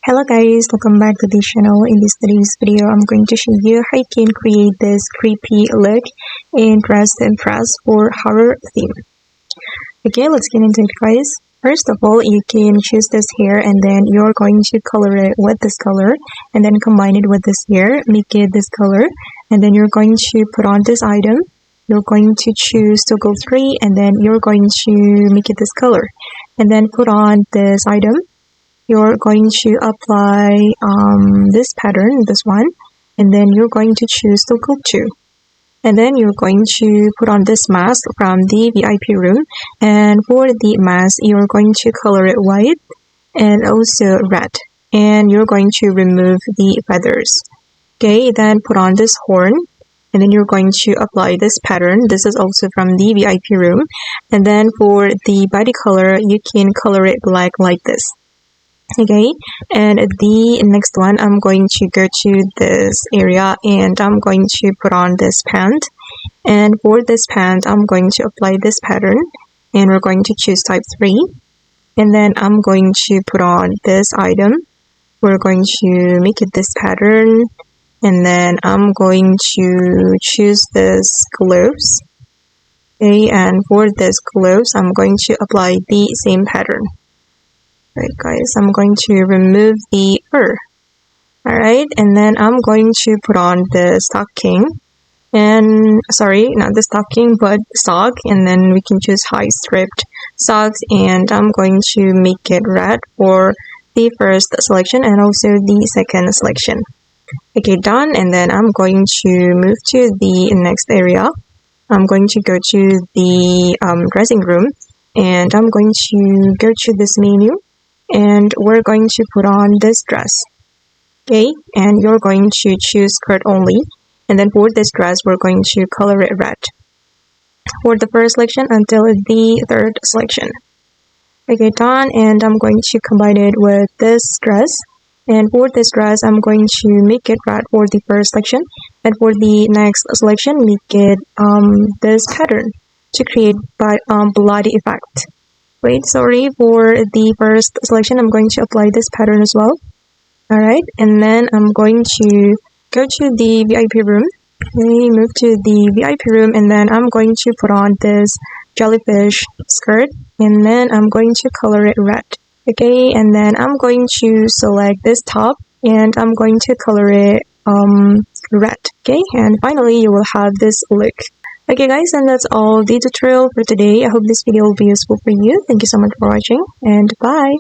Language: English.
Hello guys, welcome back to the channel. In today's video, I'm going to show you how you can create this creepy look and Dress to Impress for horror theme. Okay, let's get into it guys. First of all, you can choose this hair and then you're going to color it with this color and then combine it with this hair, make it this color, and then you're going to put on this item. You're going to choose toggle 3 and then you're going to make it this color and then put on this item. You're going to apply this pattern, this one, and then you're going to choose toggle 2. And then you're going to put on this mask from the VIP room, and for the mask you're going to color it white and also red, and you're going to remove the feathers. Okay, then put on this horn, and then you're going to apply this pattern. This is also from the VIP room, and then for the body color you can color it black like this. Okay, and the next one, I'm going to go to this area and I'm going to put on this pant, and for this pant I'm going to apply this pattern and we're going to choose type 3, and then I'm going to put on this item. We're going to make it this pattern, and then I'm going to choose this gloves. Okay, and for this gloves I'm going to apply the same pattern. Right guys, I'm going to remove the fur. Alright, and then I'm going to put on the stocking, and sorry, not the stocking but sock, and then we can choose high striped socks, and I'm going to make it red for the first selection and also the second selection. Okay, done, and then I'm going to move to the next area. I'm going to go to the dressing room, and I'm going to go to this menu, and we're going to put on this dress. Okay, and you're going to choose skirt only, and then for this dress we're going to color it red for the first selection until the third selection. Okay, done, and I'm going to combine it with this dress, and for this dress I'm going to make it red for the first selection, and for the next selection make it this pattern to create bloody effect. Wait, sorry, for the first selection I'm going to apply this pattern as well. Alright, and then I'm going to go to the VIP room. Okay, move to the VIP room, and then I'm going to put on this jellyfish skirt, and then I'm going to color it red. Okay, and then I'm going to select this top and I'm going to color it red. Okay, and finally you will have this look. Okay guys, and that's all the tutorial for today. I hope this video will be useful for you. Thank you so much for watching, and bye!